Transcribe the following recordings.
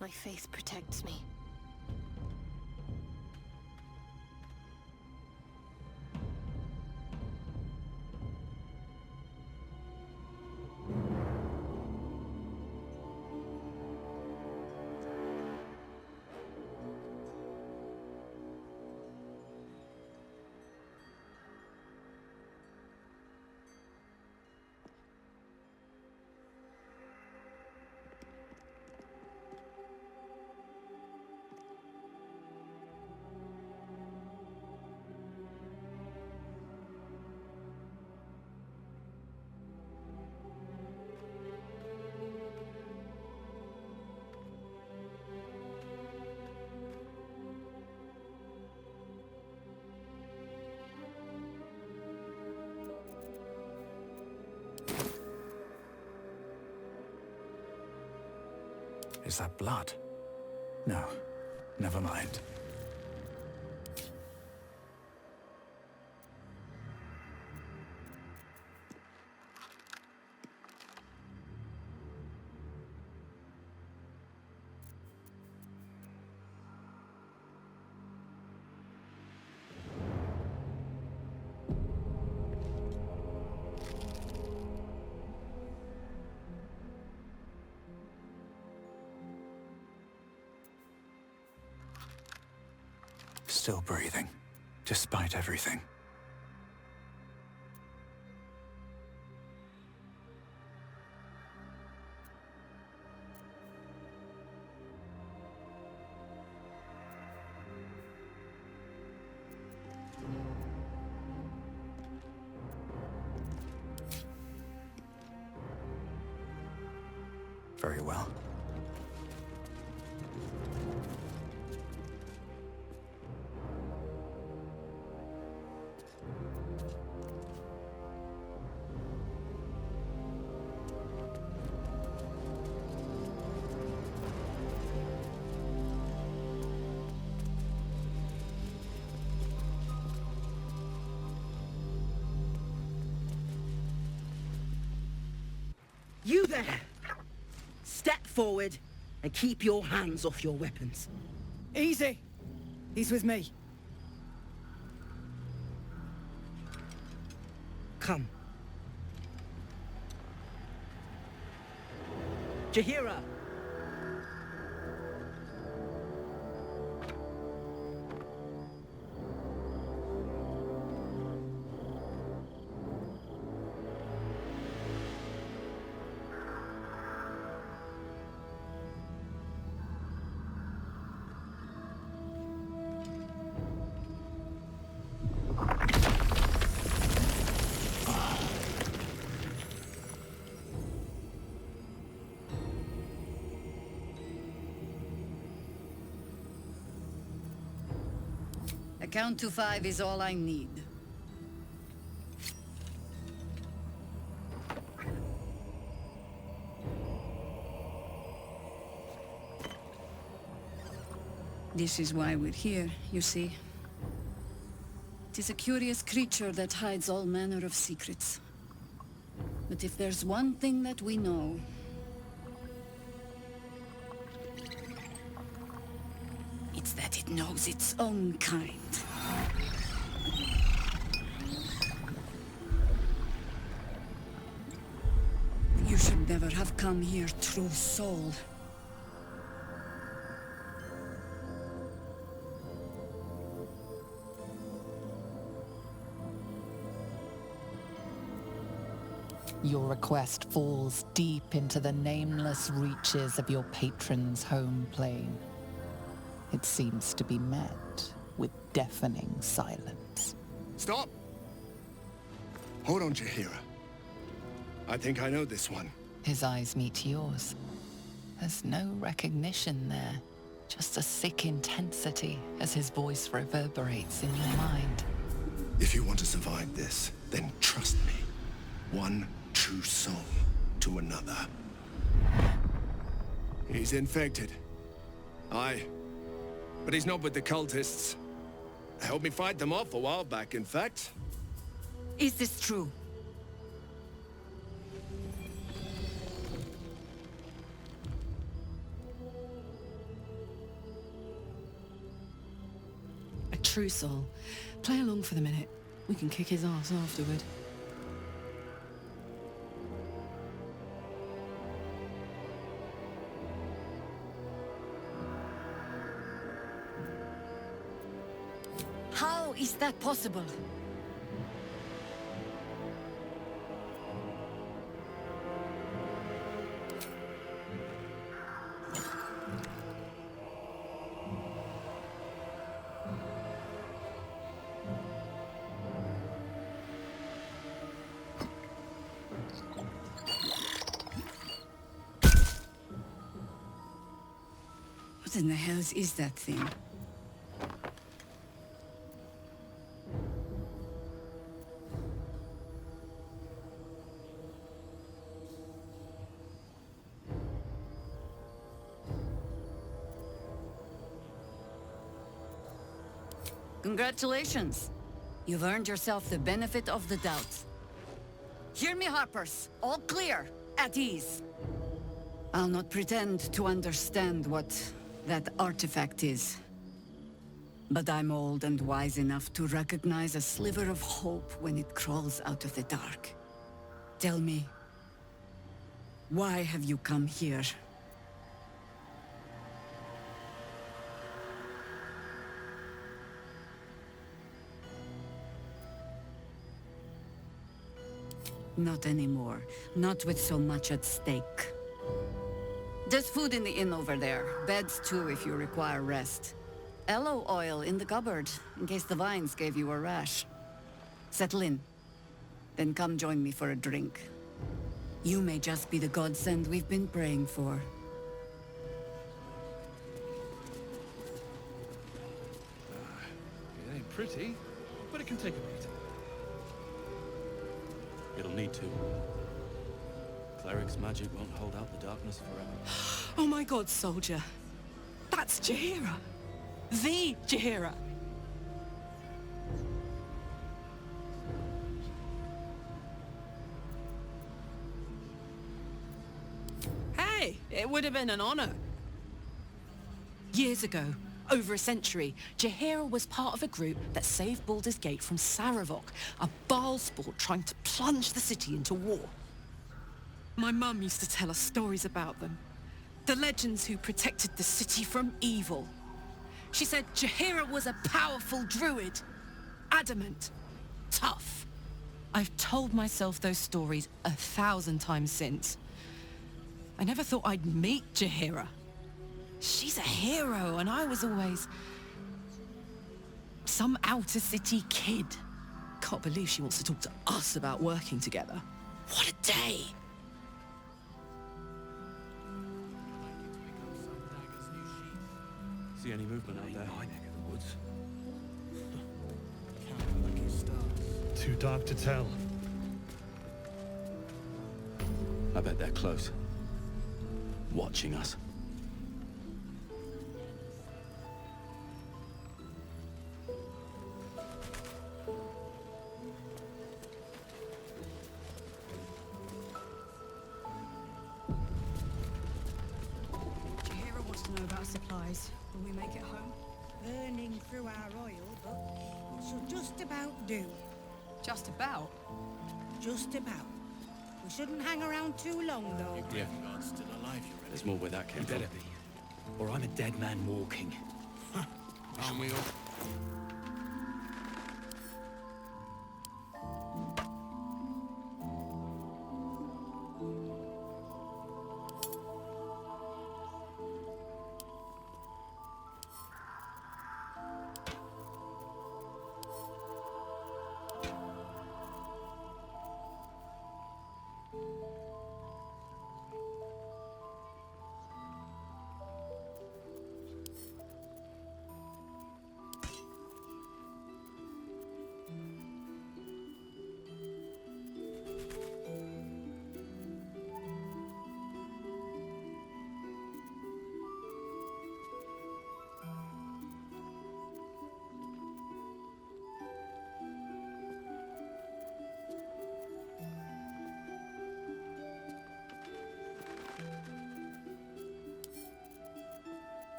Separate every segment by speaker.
Speaker 1: My faith protects me.
Speaker 2: Is that blood? No, never mind. Still breathing, despite everything. Very well.
Speaker 3: You there! Step forward and keep your hands off your weapons.
Speaker 4: Easy! He's with me.
Speaker 3: Come. Jahira!
Speaker 5: A count to 5 is all I need. This is why we're here, you see. It is a curious creature that hides all manner of secrets. But if there's one thing that we know, it's that it knows its own kind. You should never have come here, true soul.
Speaker 6: Your request falls deep into the nameless reaches of your patron's home plane. It seems to be met with deafening silence.
Speaker 7: Stop! Hold on, Jahira. I think I know this one.
Speaker 6: His eyes meet yours. There's no recognition there, just a sick intensity as his voice reverberates in your mind.
Speaker 7: If you want to survive this, then trust me. One true soul to another. He's infected. Aye. But he's not with the cultists. Helped me fight them off a while back, in fact.
Speaker 5: Is this true?
Speaker 1: true soul. Play along for the minute. We can kick his ass afterward.
Speaker 5: How is that possible? What in the hell is that thing? Congratulations. You've earned yourself the benefit of the doubt. Hear me, Harpers. All clear. At ease. I'll not pretend to understand what that artifact is. But I'm old and wise enough to recognize a sliver of hope when it crawls out of the dark. Tell me, why have you come here? Not anymore. Not with so much at stake. There's food in the inn over there. Beds too if you require rest. Aloe oil in the cupboard, in case the vines gave you a rash. Settle in. Then come join me for a drink. You may just be the godsend we've been praying for.
Speaker 8: It ain't pretty, but it can take a beat.
Speaker 9: It'll need to. Cleric's magic won't hold out the darkness forever.
Speaker 1: Oh my god, soldier. That's Jaheira. The Jaheira. Hey, it would have been an honor. Years ago, over a century, Jaheira was part of a group that saved Baldur's Gate from Saravok, a Baal sport trying to plunge the city into war. My mum used to tell us stories about them. The legends who protected the city from evil. She said Jaheira was a powerful druid. Adamant. Tough. I've told myself those stories 1,000 times since. I never thought I'd meet Jaheira. She's a hero, and I was always some outer city kid. Can't believe she wants to talk to us about working together. What a day!
Speaker 9: See any movement out there?
Speaker 2: My neck of the woods.
Speaker 8: Too dark to tell.
Speaker 9: I bet they're close. Watching us.
Speaker 4: Jaheira wants to know about supplies. Will we make it home?
Speaker 10: Burning through our oil, but it should just about do.
Speaker 4: Just about.
Speaker 10: Just about. We shouldn't hang around too long, though.
Speaker 9: Yeah. There's more where that came from.
Speaker 2: Better be. Or I'm a dead man walking.
Speaker 7: Aren't we all?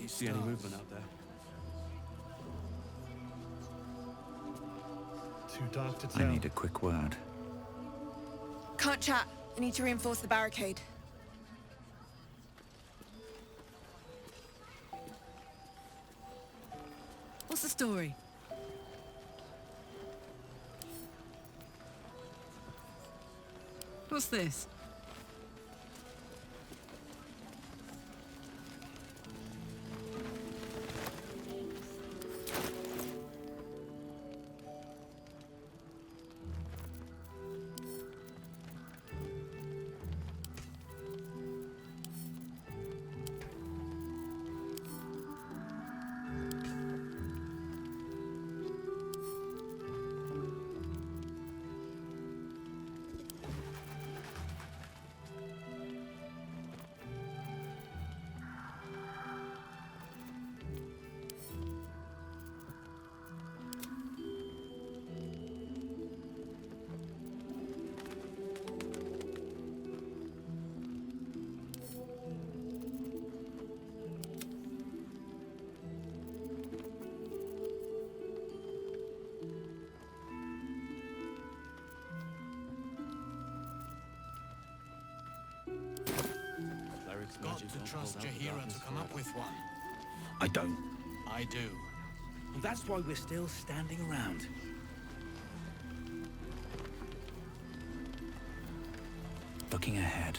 Speaker 9: See any movement out there?
Speaker 8: Too dark to
Speaker 2: I
Speaker 8: tell.
Speaker 2: need a quick word.
Speaker 11: Can't chat. I need to reinforce the barricade.
Speaker 1: What's the story? What's this?
Speaker 2: Got to trust Jahira to come up with one.
Speaker 12: I don't.
Speaker 2: I do.
Speaker 12: And that's why we're still standing around.
Speaker 2: Looking ahead.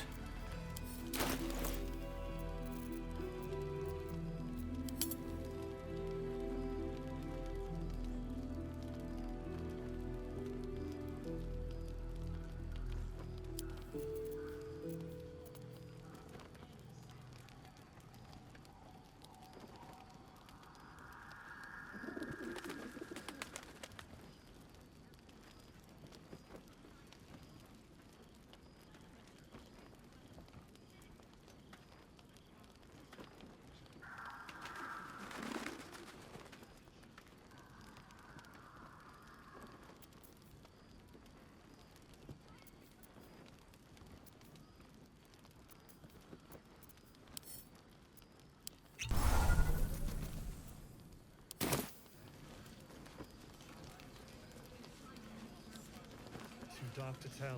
Speaker 8: Dark to tell.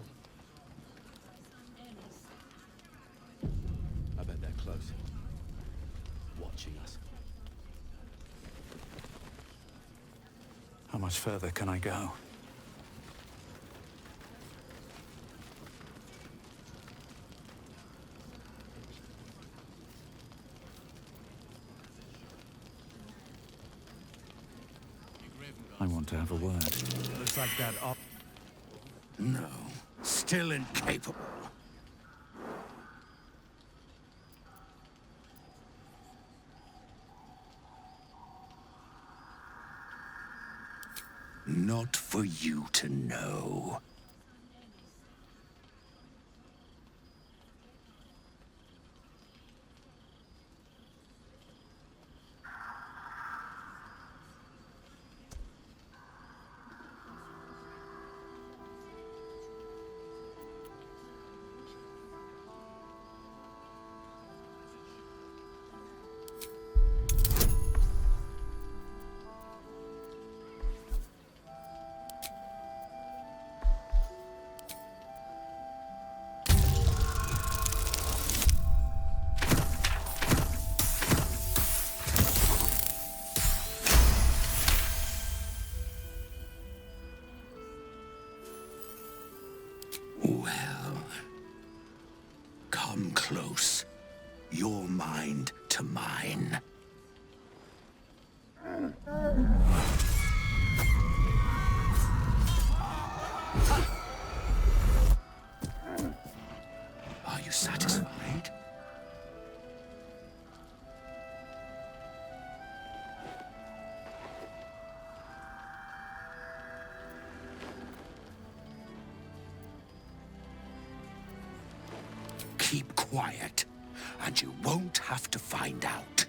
Speaker 9: I bet they're close. Watching us.
Speaker 2: How much further can I go? I want to have a word. Looks like that
Speaker 12: No, still incapable. Not for you to know. Well, come close. Your mind to mine. Are you satisfied? Keep quiet, and you won't have to find out.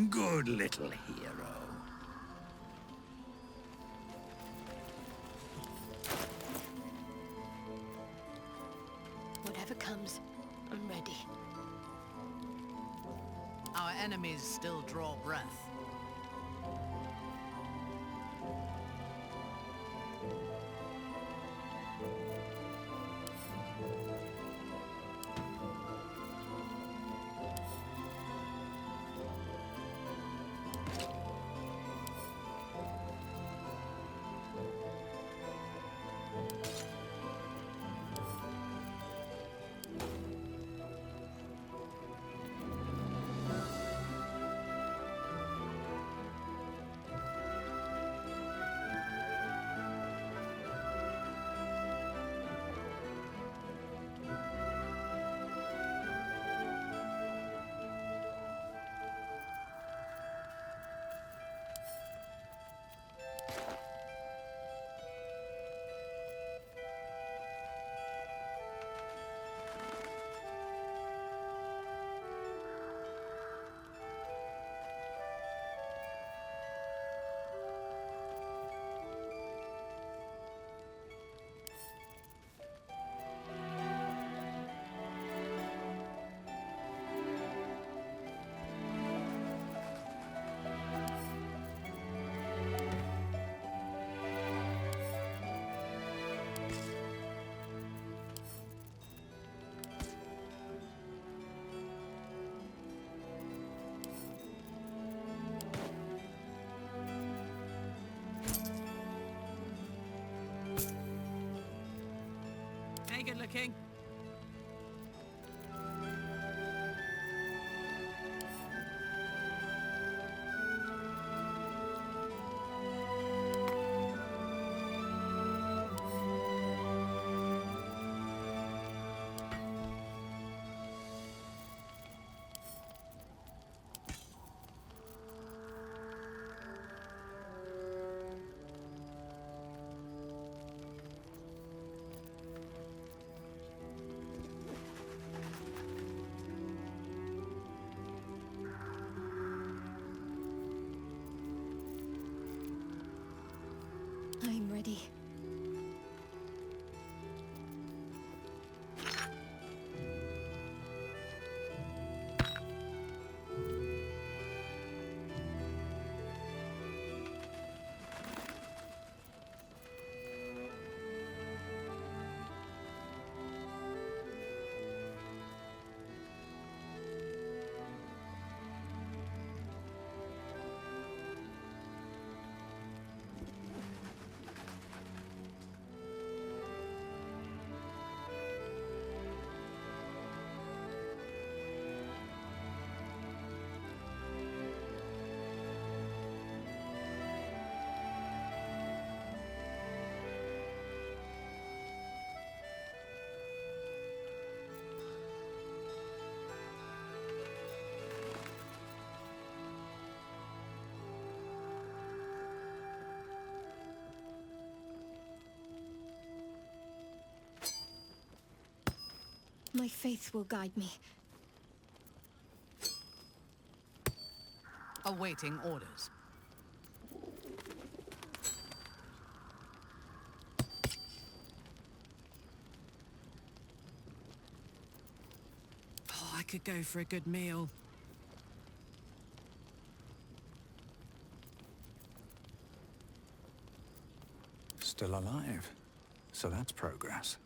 Speaker 12: Good little hero.
Speaker 11: Whatever
Speaker 13: comes, I'm ready.
Speaker 14: Our enemies still draw breath.
Speaker 1: Hey, good looking.
Speaker 13: I'm ready. My faith will guide me.
Speaker 14: Awaiting orders.
Speaker 1: Oh, I could go for a good meal.
Speaker 2: Still alive. So that's progress.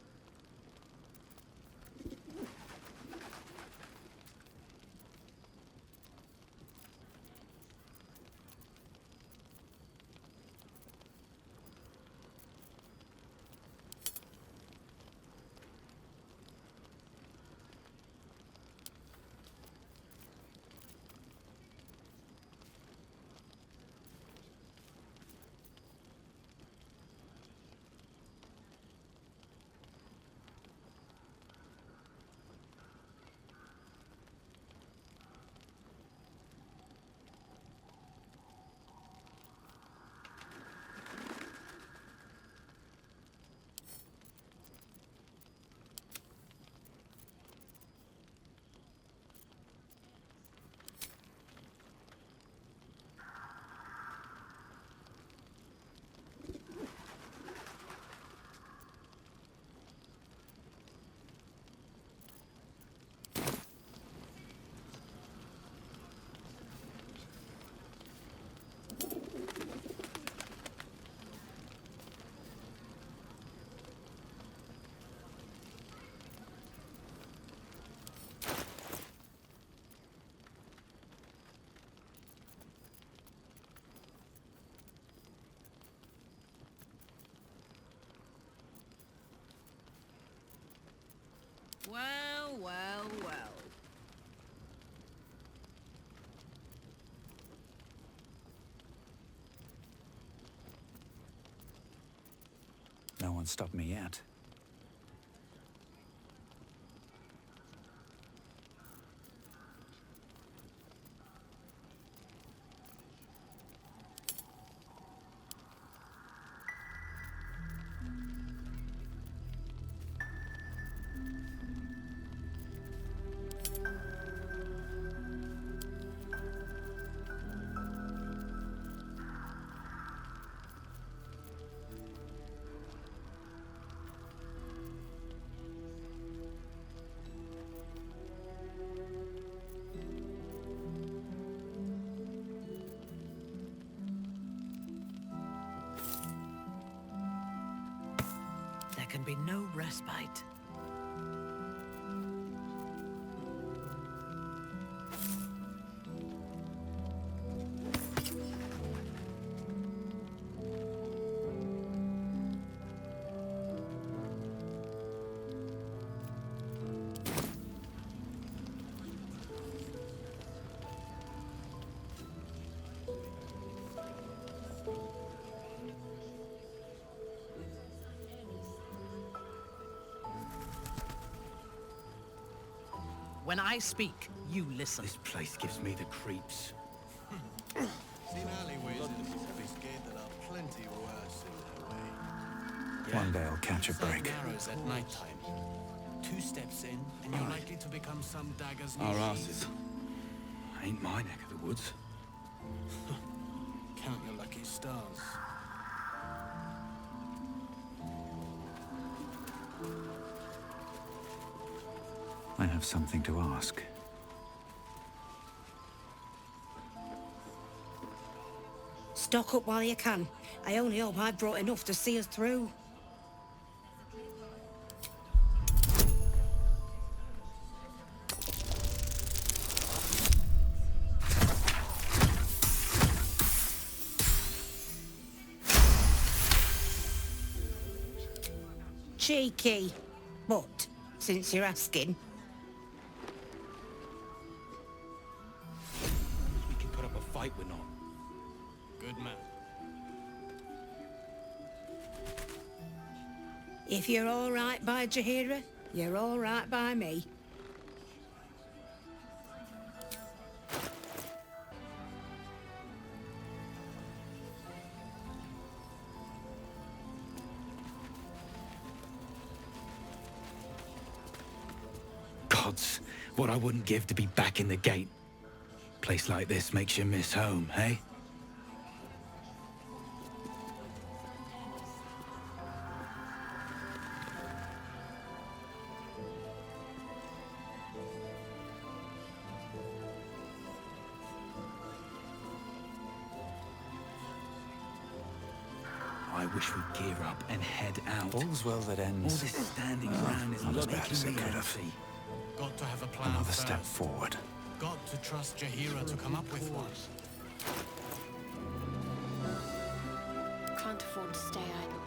Speaker 2: Can't stop me yet.
Speaker 14: There can be no respite. When I speak, you listen.
Speaker 9: This place gives me the creeps.
Speaker 15: Seen alleyways in this gate that are plenty worse in their way.
Speaker 2: One day I'll catch a break.
Speaker 15: Narrows at night time. 2 steps in, and you're likely to become some dagger's new
Speaker 9: Our
Speaker 15: sheath.
Speaker 9: asses. Ain't my neck of the woods.
Speaker 15: Count your lucky stars.
Speaker 2: I have something to ask.
Speaker 10: Stock up while you can. I only hope I've brought enough to see us through. Cheeky. But, since you're asking,
Speaker 9: We can put up a fight, we're not.
Speaker 15: Good man.
Speaker 10: if you're all right by Jaheira, you're all right by me.
Speaker 9: Gods, what I wouldn't give to be back in the gate. Place like this makes you miss home, hey? I wish we'd gear up and head out.
Speaker 2: All's well that ends.
Speaker 9: All this standing around is
Speaker 2: not as
Speaker 9: not
Speaker 2: bad as it
Speaker 9: making
Speaker 2: could
Speaker 9: me
Speaker 2: have.
Speaker 9: happy.
Speaker 15: Got to have a plan
Speaker 2: Another
Speaker 15: first.
Speaker 2: step forward.
Speaker 15: Got to trust Jaheira to come up with one.
Speaker 13: Can't afford to stay idle.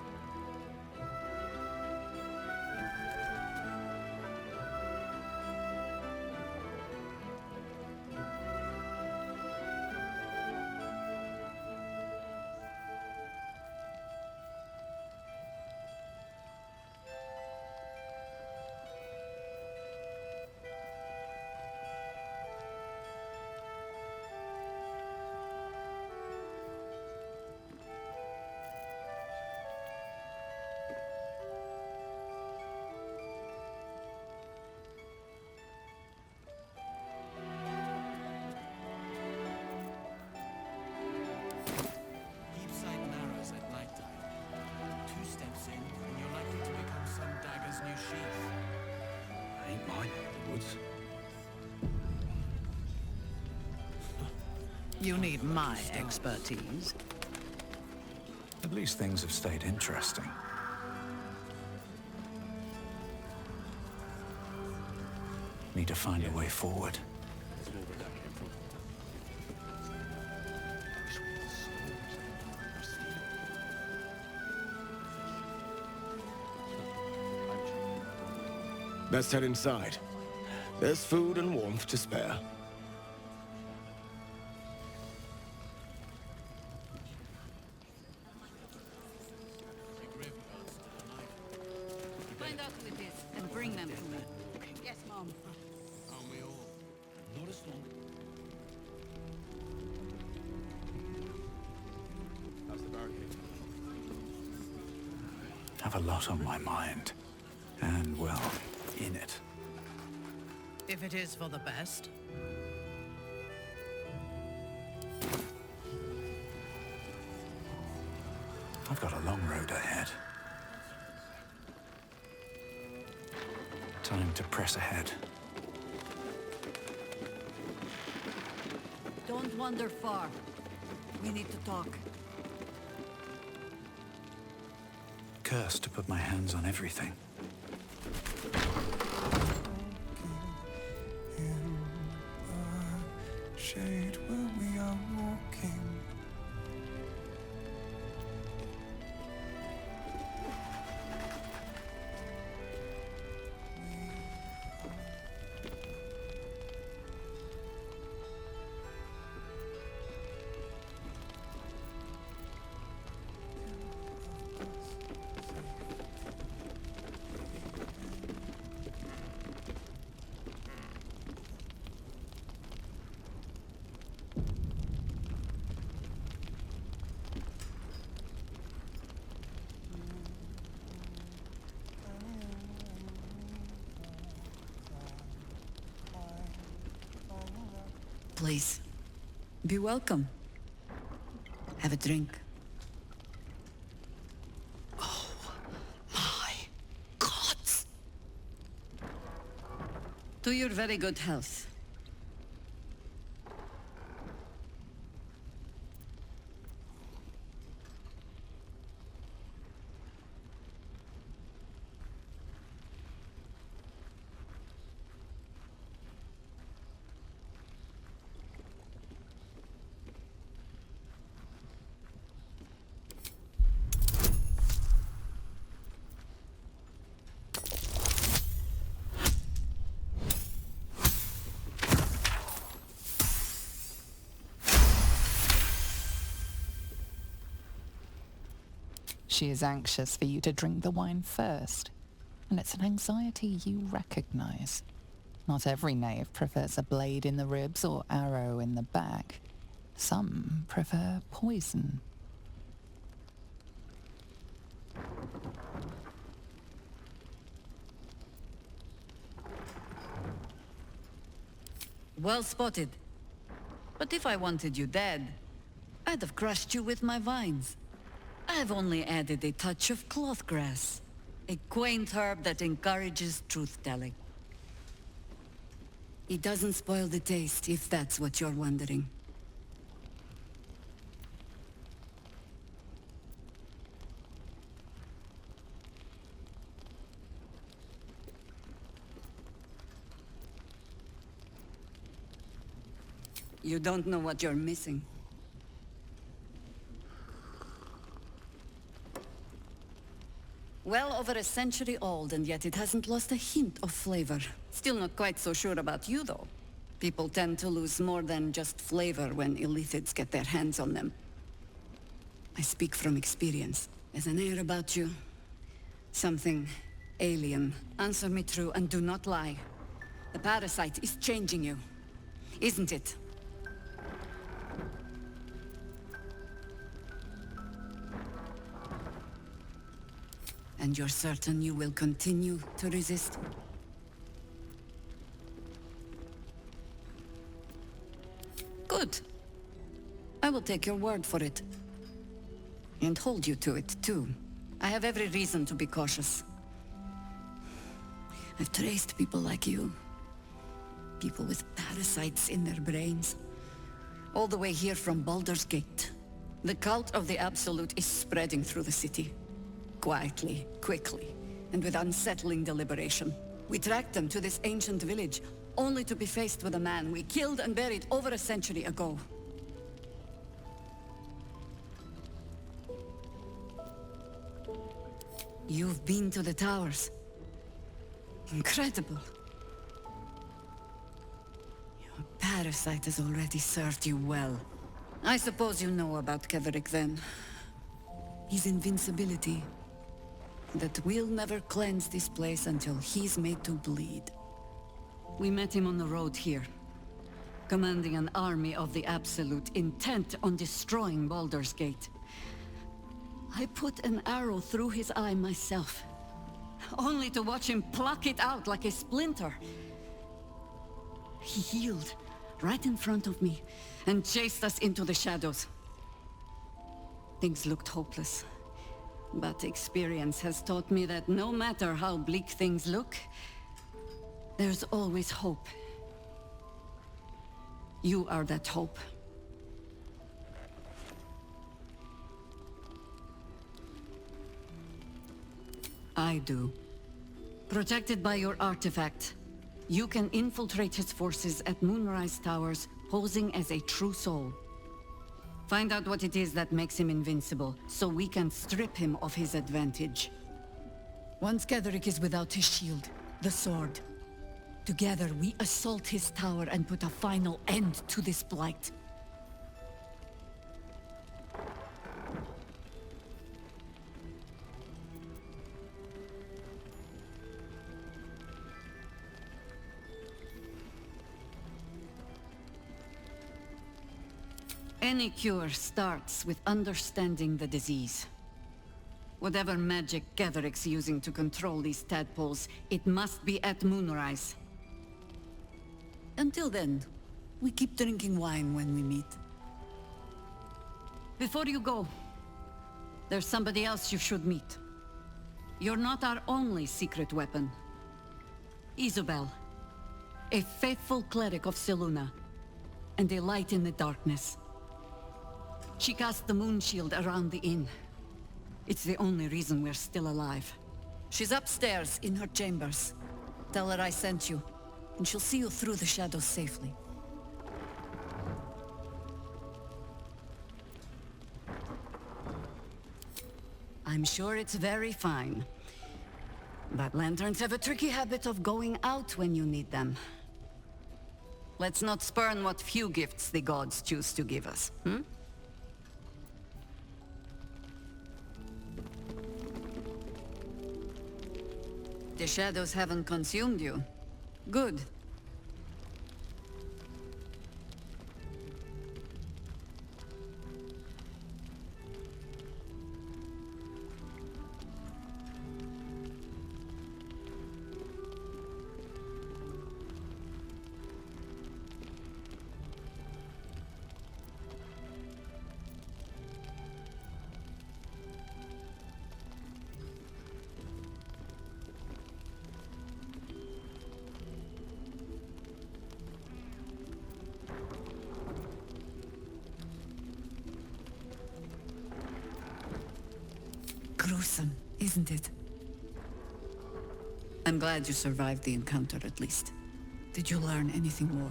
Speaker 15: Heapside narrows at night time. 2 steps in, and you're likely to become some dagger's new sheath.
Speaker 9: Ain't my neck of the woods.
Speaker 14: You need my expertise.
Speaker 2: At least things have stayed interesting. Need to find a way forward.
Speaker 9: That's more where that came from.
Speaker 7: Best head inside. There's food and warmth to spare.
Speaker 5: find out who it is and bring them to me. Yes, Mom.
Speaker 15: Aren't we all?
Speaker 2: Not as long.
Speaker 15: How's the barricade?
Speaker 2: Have a lot on my mind. And, well, in it.
Speaker 14: If it is for the best.
Speaker 2: I've got a long road ahead. Time to press ahead.
Speaker 5: Don't wander far. We need to talk.
Speaker 2: Cursed to put my hands on everything.
Speaker 16: Shade where we are walking.
Speaker 5: Please, be welcome. Have a drink.
Speaker 1: Oh, my gods!
Speaker 5: To your very good health.
Speaker 6: She is anxious for you to drink the wine first, and it's an anxiety you recognize. Not every knave prefers a blade in the ribs or arrow in the back. Some prefer poison.
Speaker 5: Well spotted. But if I wanted you dead, I'd have crushed you with my vines. I've only added a touch of cloth grass, a quaint herb that encourages truth-telling. It doesn't spoil the taste, if that's what you're wondering. You don't know what you're missing. Well over a century old, and yet it hasn't lost a hint of flavor. Still not quite so sure about you, though. People tend to lose more than just flavor when Illithids get their hands on them. I speak from experience. There's an air about you. Something alien. Answer me true and do not lie. The parasite is changing you, isn't it? And you're certain you will continue to resist? Good. I will take your word for it. And hold you to it, too. I have every reason to be cautious. I've traced people like you. People with parasites in their brains. All the way here from Baldur's Gate. The cult of the Absolute is spreading through the city. Quietly, quickly, and with unsettling deliberation. We tracked them to this ancient village, only to be faced with a man we killed and buried over a century ago. You've been to the towers. Incredible. Your parasite has already served you well. I suppose you know about Keverick then. His invincibility. that we'll never cleanse this place until he's made to bleed. We met him on the road here, commanding an army of the Absolute, intent on destroying Baldur's Gate. I put an arrow through his eye myself, only to watch him pluck it out like a splinter. He healed right in front of me and chased us into the shadows. Things looked hopeless, but experience has taught me that no matter how bleak things look, there's always hope. You are that hope. I do. Protected by your artifact, you can infiltrate his forces at Moonrise Towers, posing as a true soul. Find out what it is that makes him invincible, so we can strip him of his advantage. Once Ketheric is without his shield, the sword, together we assault his tower and put a final end to this blight. Any cure starts with understanding the disease. Whatever magic Ketheric's using to control these tadpoles, it must be at Moonrise. Until then, we keep drinking wine when we meet. Before you go, there's somebody else you should meet. You're not our only secret weapon. Isobel, a faithful cleric of Selûne, and a light in the darkness. She cast the moon shield around the inn. It's the only reason we're still alive. She's upstairs in her chambers. Tell her I sent you, and she'll see you through the shadows safely. I'm sure it's very fine. But lanterns have a tricky habit of going out when you need them. Let's not spurn what few gifts the gods choose to give us, hmm? The shadows haven't consumed you. Good. Gruesome, isn't it? I'm glad you survived the encounter, at least. Did you learn anything more?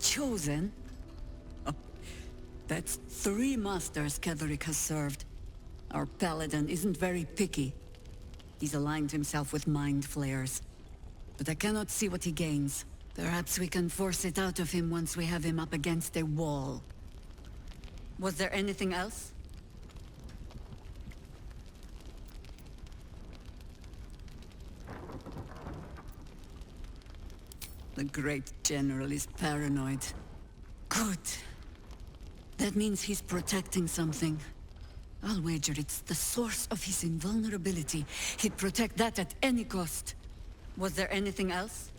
Speaker 5: Chosen? Oh, that's 3 masters Ketheric has served. Our paladin isn't very picky. He's aligned himself with mind flayers. But I cannot see what he gains. Perhaps we can force it out of him once we have him up against a wall. Was there anything else? The great general is paranoid. Good. That means he's protecting something. I'll wager it's the source of his invulnerability. He'd protect that at any cost. Was there anything else?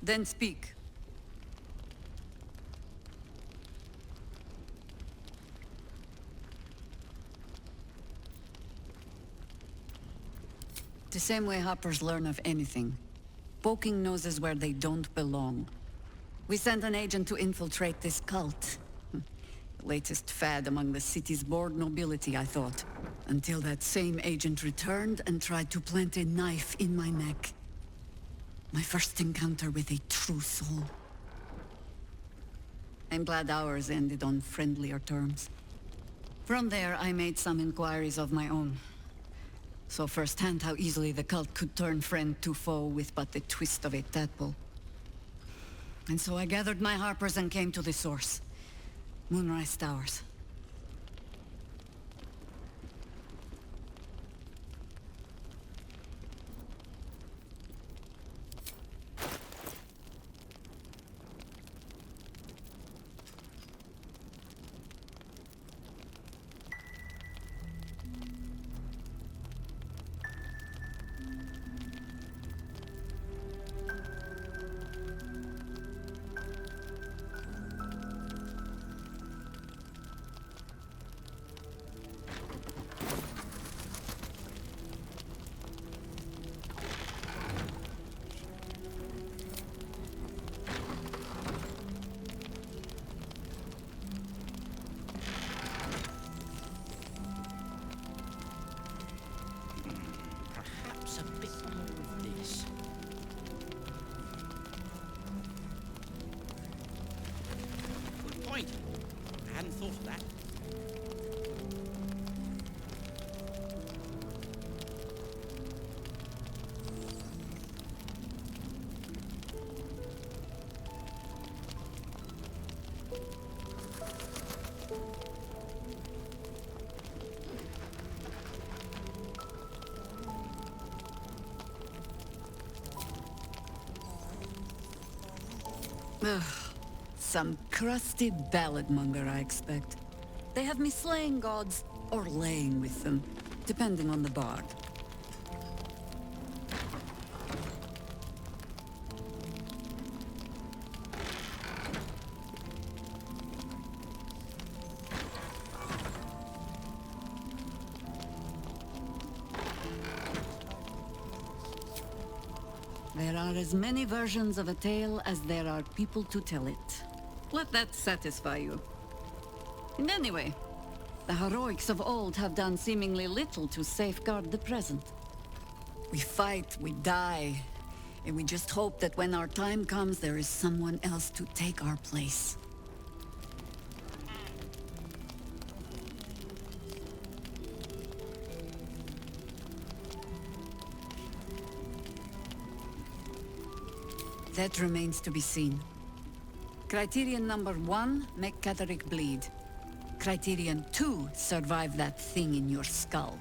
Speaker 5: Then speak. The same way hoppers learn of anything. Poking noses where they don't belong. We sent an agent to infiltrate this cult. The latest fad among the city's bored nobility, I thought. Until that same agent returned and tried to plant a knife in my neck. My first encounter with a true soul. I'm glad ours ended on friendlier terms. From there, I made some inquiries of my own. Saw firsthand how easily the cult could turn friend to foe with but the twist of a tadpole. And so I gathered my harpers and came to the source. Moonrise Towers.
Speaker 15: Perhaps a bit more of this. Good point. I hadn't thought of that.
Speaker 5: Ugh. Some crusty balladmonger, I expect. They have me slaying gods, or laying with them, depending on the bard. There are as many versions of a tale as there are people to tell it. Let that satisfy you. And anyway, the heroics of old have done seemingly little to safeguard the present. We fight, we die, and we just hope that when our time comes, there is someone else to take our place. That remains to be seen. Criterion number 1, make Catherick bleed. Criterion 2, survive that thing in your skull.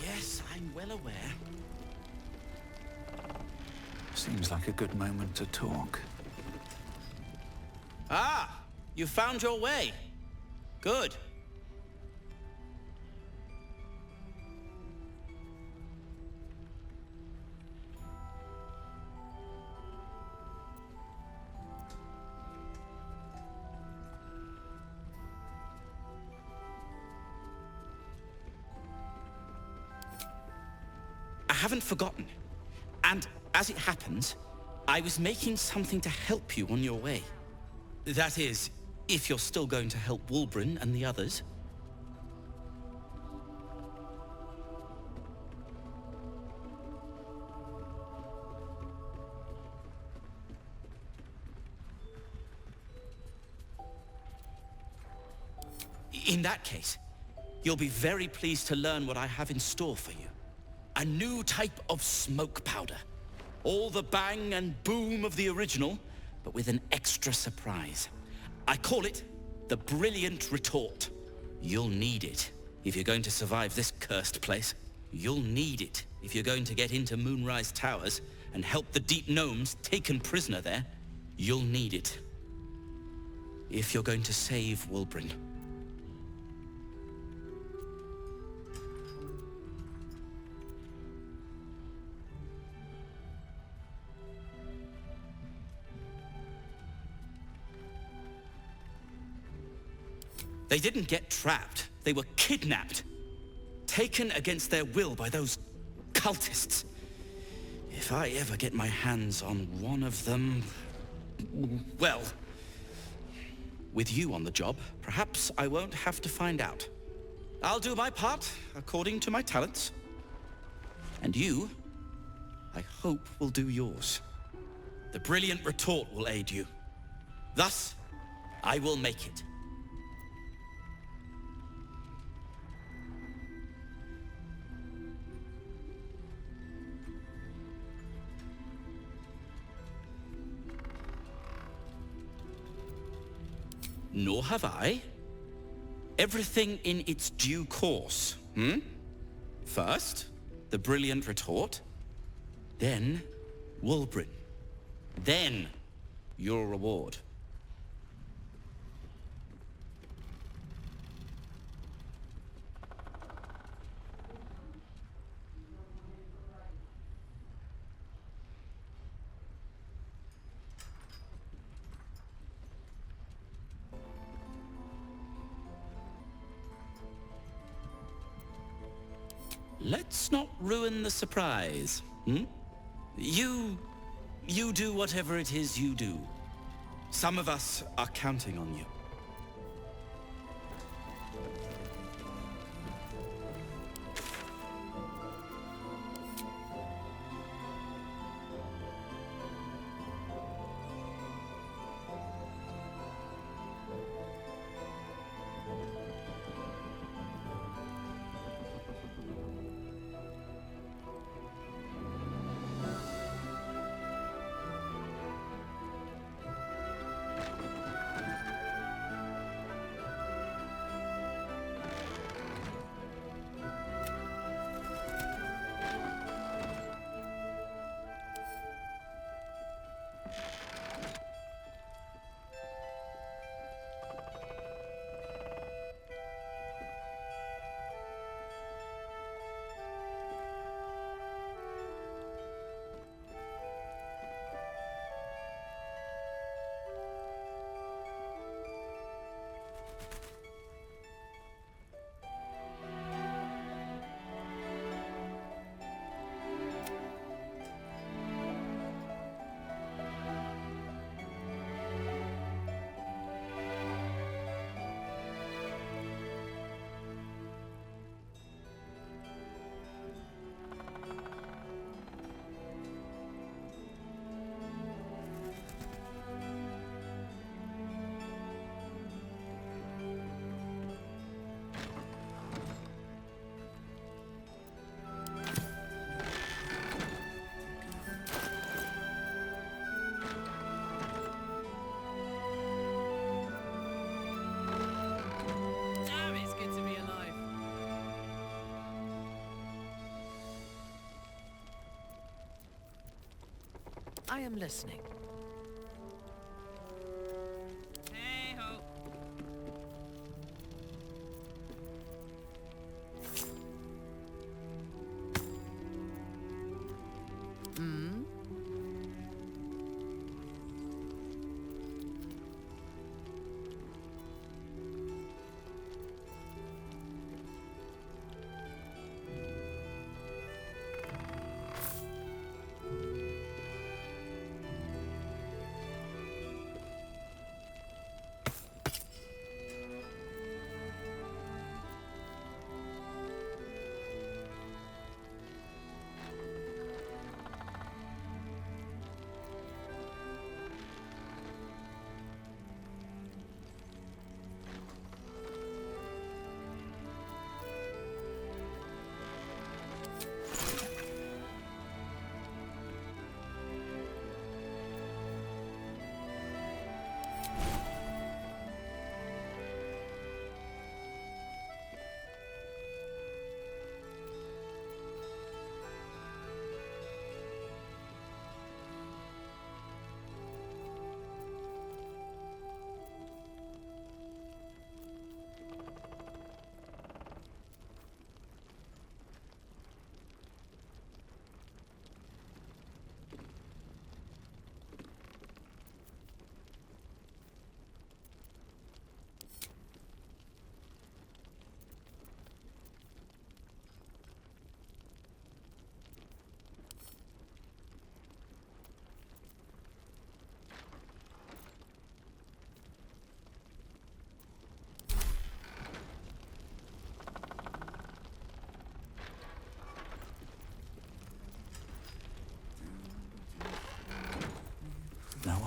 Speaker 15: Yes, I'm well aware.
Speaker 2: Seems like a good moment to talk.
Speaker 15: Ah! You found your way. Good. I haven't forgotten. And as it happens, I was making something to help you on your way. That is, if you're still going to help Wulbren and the others. In that case, you'll be very pleased to learn what I have in store for you. A new type of smoke powder. All the bang and boom of the original, but with an extra surprise. I call it the Brilliant Retort. You'll need it if you're going to survive this cursed place. You'll need it if you're going to get into Moonrise Towers and help the Deep Gnomes taken prisoner there. You'll need it if you're going to save Wulbren. They didn't get trapped. They were kidnapped. Taken against their will by those cultists. If I ever get my hands on one of them... well... with you on the job, perhaps I won't have to find out. I'll do my part, according to my talents. And you, I hope, will do yours. The brilliant retort will aid you. Thus, I will make it. Nor have I. Everything in its due course, First, the brilliant retort. Then, Wulbrin. Then, your reward. Let's not ruin the surprise, You do whatever it is you do. Some of us are counting on you.
Speaker 17: I am listening.
Speaker 18: Hey ho.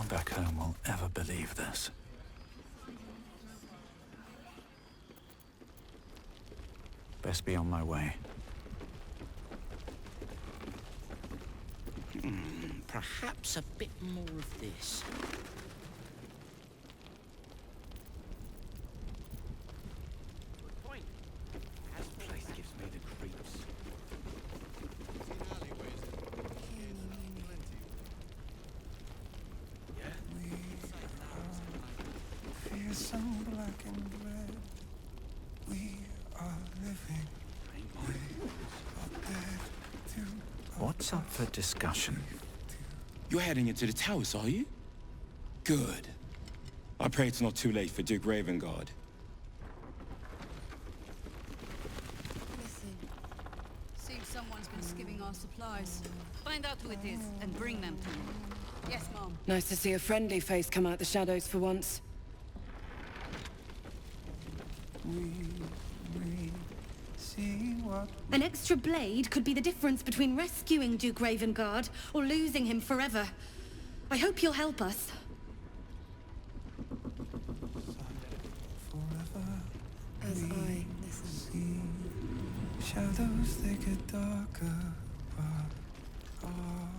Speaker 2: one back home will ever believe this. Best be on my way.
Speaker 15: Perhaps a bit more of this. This place gives me the creeps.
Speaker 16: Fearsome black and red. We are living. We are dead to
Speaker 2: What's up for discussion?
Speaker 19: You're heading into the towers, are you? Good. I pray it's not too late for Duke Ravengard.
Speaker 4: Listen. Seems someone's been skimming our supplies. Find out who it is and bring them to me. Yes, Mom.
Speaker 3: Nice to see a friendly face come out the shadows for once.
Speaker 20: An extra blade could be the difference between rescuing Duke Ravengard or losing him forever. I hope you'll help us.
Speaker 3: As I listen.
Speaker 16: Shadows, they get darker, but our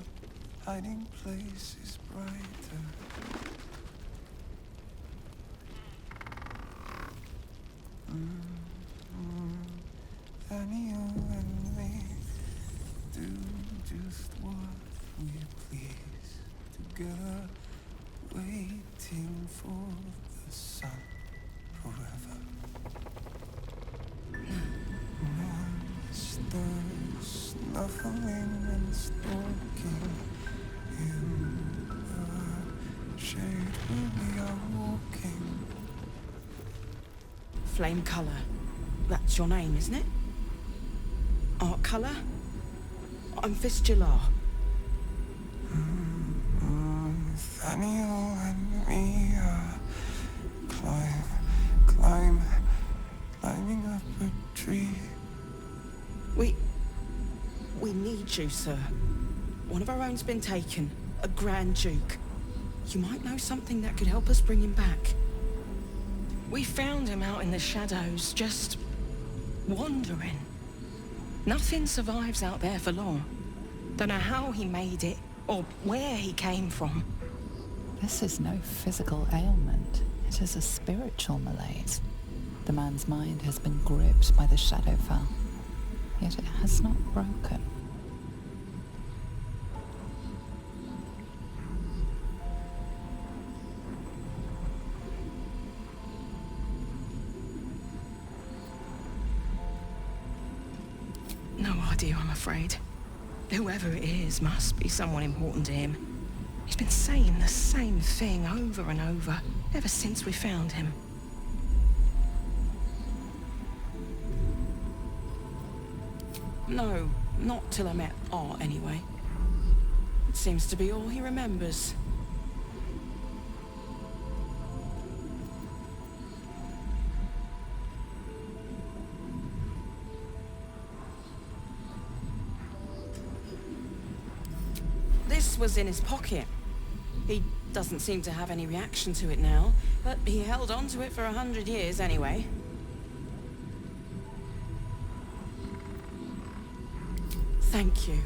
Speaker 16: hiding place is brighter. And you and me do just what we please together, waiting for the sun forever. Monsters snuffling and stalking in the shade where we are walking.
Speaker 3: Flame colour. That's your name, isn't it? Art colour? I'm Fistula.
Speaker 16: Nathaniel and me are climbing up a tree.
Speaker 3: We need you, sir. One of our own's been taken. A Grand Duke. You might know something that could help us bring him back. We found him out in the shadows, just wandering. Nothing survives out there for long. Don't know how he made it, or where he came from.
Speaker 6: This is no physical ailment. It is a spiritual malaise. The man's mind has been gripped by the Shadowfell, yet it has not broken.
Speaker 3: No idea, I'm afraid. Whoever it is must be someone important to him. He's been saying the same thing over and over, ever since we found him. No, not till I met Art, anyway. It seems to be all he remembers. This was in his pocket. He doesn't seem to have any reaction to it now, but he held on to it for 100 years anyway. Thank you.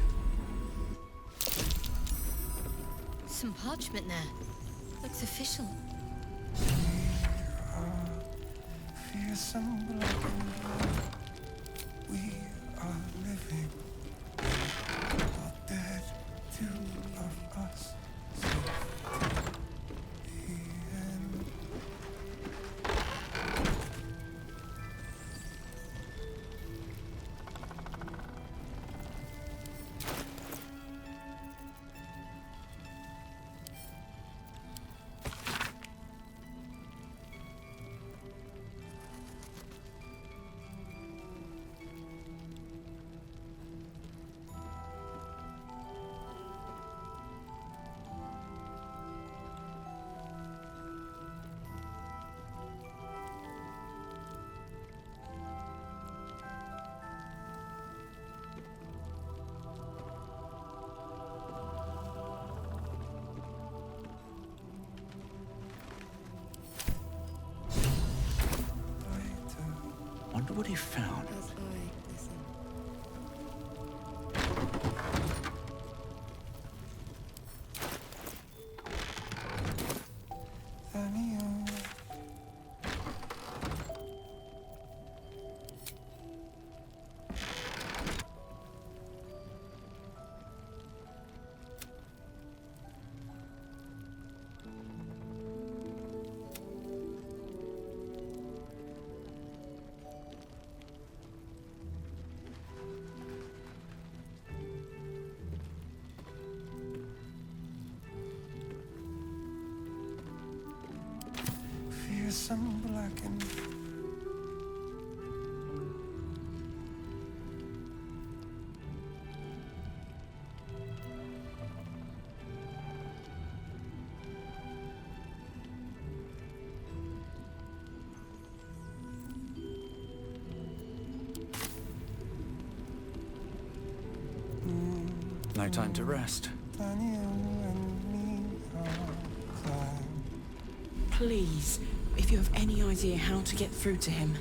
Speaker 13: Some parchment there. Looks official.
Speaker 16: Fearsome black and red. We are living. Are dead, two of us. The end.
Speaker 2: Wonder what he found.
Speaker 16: Some blackened.
Speaker 2: No time to rest.
Speaker 3: Please, if you have any idea how to get through to him.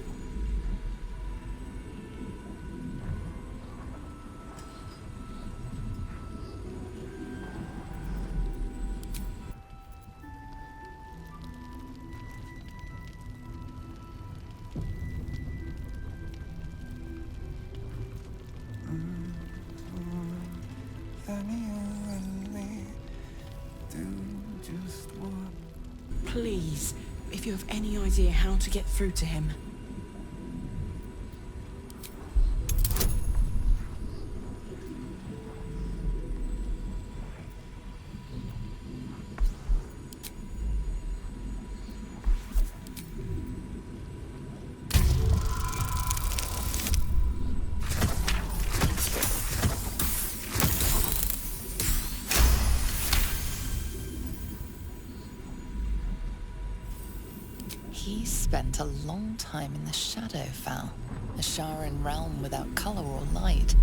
Speaker 3: Please, if you have any idea how to get through to him.
Speaker 6: He spent a long time in the Shadowfell, a Sharan realm without color or light.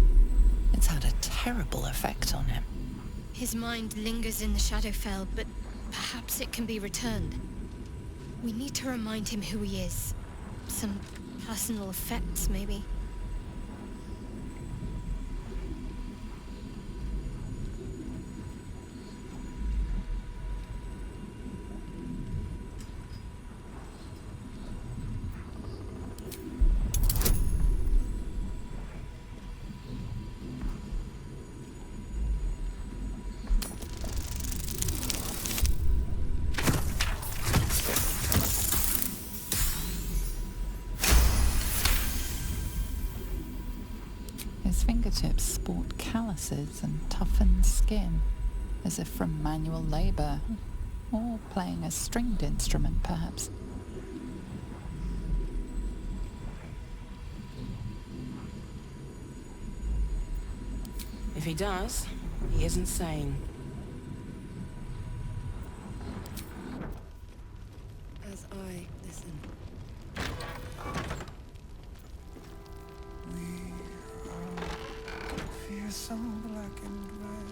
Speaker 6: It's had a terrible effect on him.
Speaker 13: His mind lingers in the Shadowfell, but perhaps it can be returned. We need to remind him who he is. Some personal effects, maybe.
Speaker 6: His fingertips sport calluses and toughened skin, as if from manual labor, or playing a stringed instrument, perhaps.
Speaker 3: If he does, he isn't sane.
Speaker 11: As I listen.
Speaker 16: Fearsome black and red.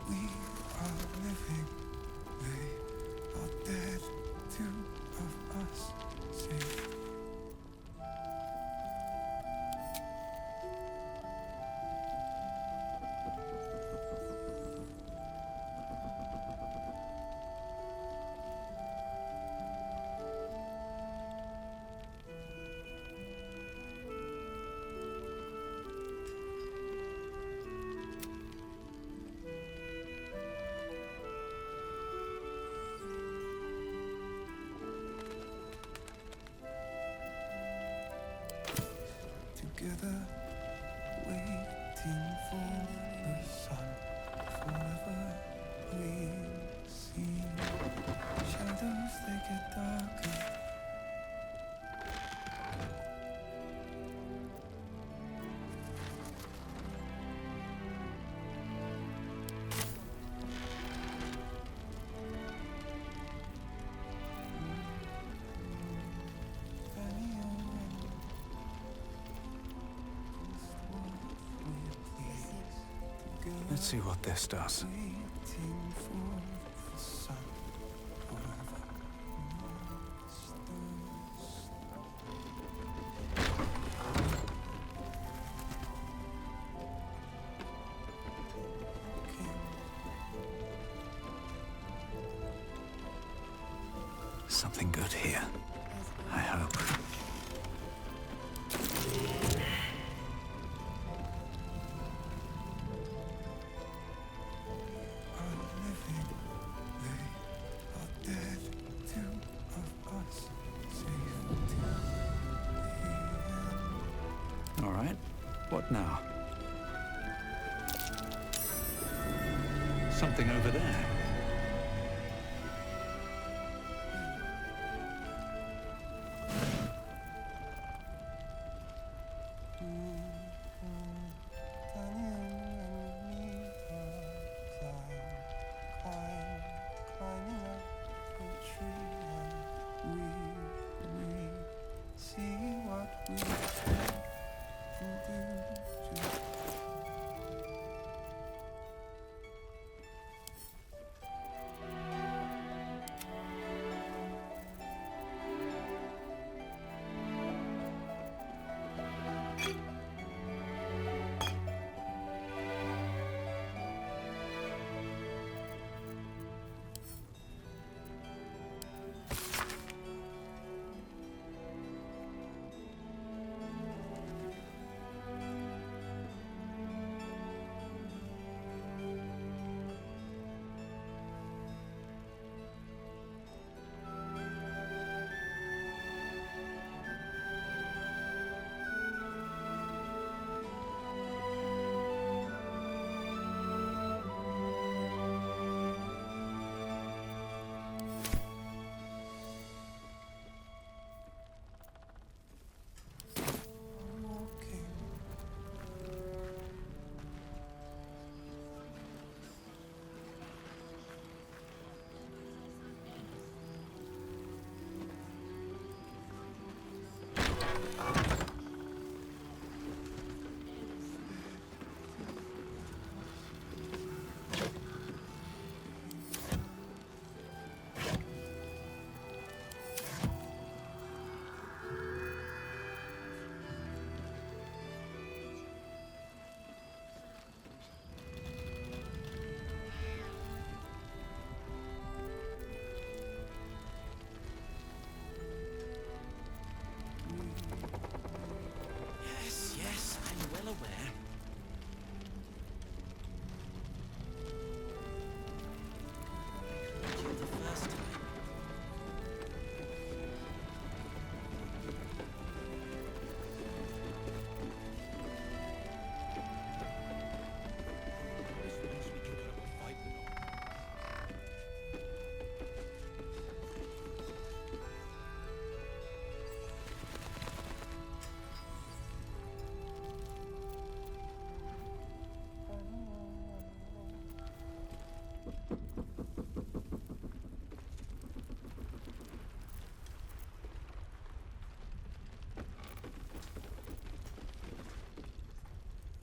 Speaker 16: We are living. They are dead. Two of us say. Together, waiting for the sun. Forever we'll see shadows, they get darker.
Speaker 2: Let's see what this does. Something good here. I hope. All right. What now? Something over there.
Speaker 15: Yes, I'm well aware. You the first time.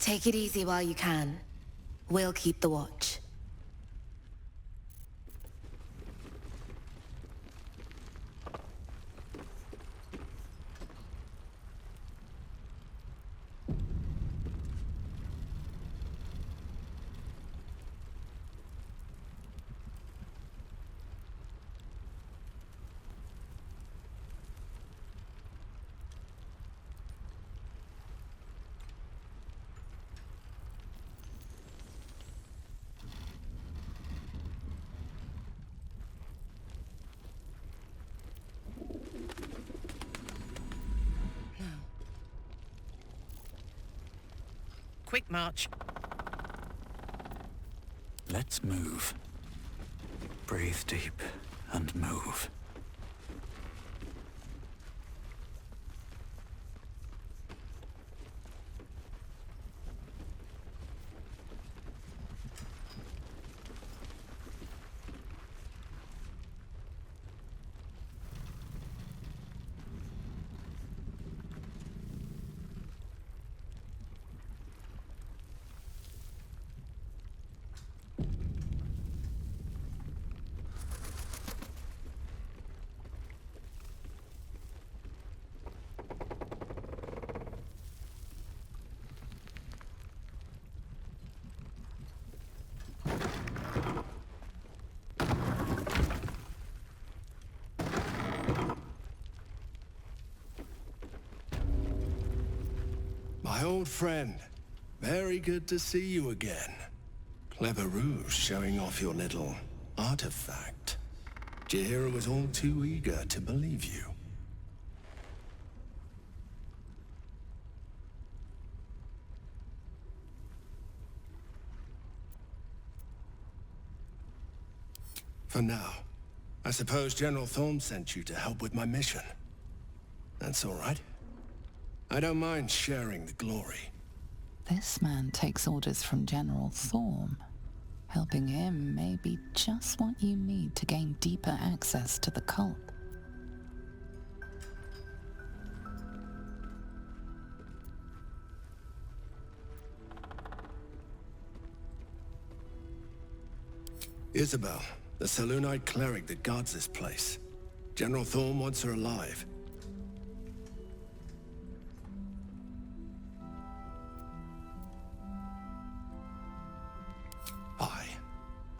Speaker 21: Take it easy while you can. We'll keep the watch.
Speaker 14: Quick march.
Speaker 2: Let's move. Breathe deep and move.
Speaker 7: My old friend. Very good to see you again. Clever ruse showing off your little artifact. Jaheira was all too eager to believe you. For now, I suppose General Thorm sent you to help with my mission. That's all right. I don't mind sharing the glory.
Speaker 6: This man takes orders from General Thorm. Helping him may be just what you need to gain deeper access to the cult.
Speaker 7: Isabel, the Selûnite cleric that guards this place. General Thorm wants her alive.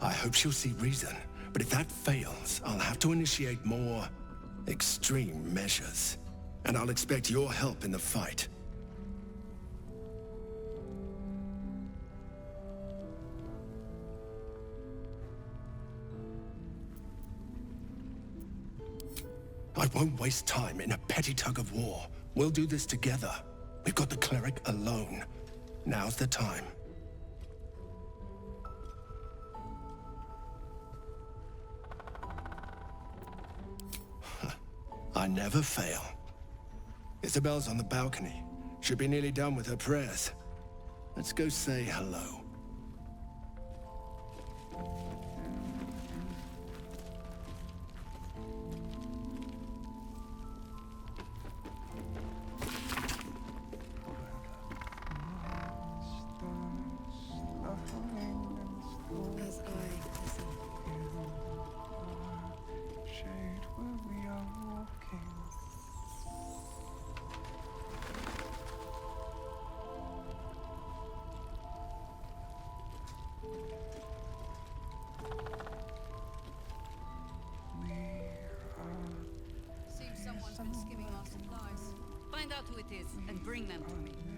Speaker 7: I hope she'll see reason, but if that fails, I'll have to initiate more extreme measures. And I'll expect your help in the fight. I won't waste time in a petty tug of war. We'll do this together. We've got the cleric alone. Now's the time. I never fail. Isabel's on the balcony. Should be nearly done with her prayers. Let's go say hello.
Speaker 4: Seems someone's been skimming our supplies. Find out who it is and bring them to me.